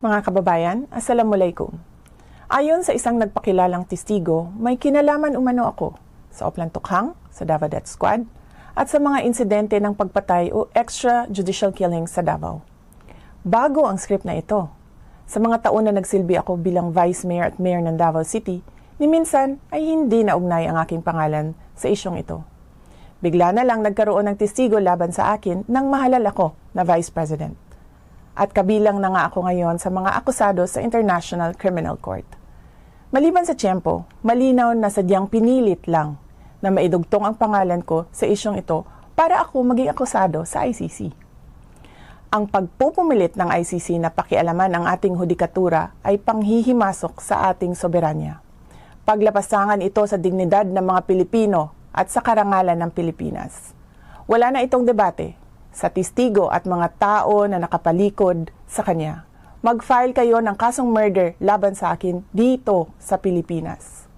Mga kababayan, Assalamualaikum. Ayon sa isang nagpakilalang testigo, may kinalaman umano ako sa Oplan Tukhang, sa Davao Death Squad, at sa mga insidente ng pagpatay o extrajudicial killing sa Davao. Bago ang script na ito, sa mga taon na nagsilbi ako bilang Vice Mayor at Mayor ng Davao City, ni minsan ay hindi naugnay ang aking pangalan sa isyong ito. Bigla na lang nagkaroon ng testigo laban sa akin nang mahalal ako na Vice President. At kabilang na nga ako ngayon sa mga akusado sa International Criminal Court. Maliban sa tiyempo, malinaw na sadyang pinilit lang na maidugtong ang pangalan ko sa isyong ito para ako maging akusado sa ICC. Ang pagpupumilit ng ICC na pakialaman ang ating hudikatura ay panghihimasok sa ating soberanya. Paglapasangan ito sa dignidad ng mga Pilipino at sa karangalan ng Pilipinas. Wala na itong debate. Sa testigo at mga tao na nakapalikod sa kanya, mag-file kayo ng kasong murder laban sa akin dito sa Pilipinas.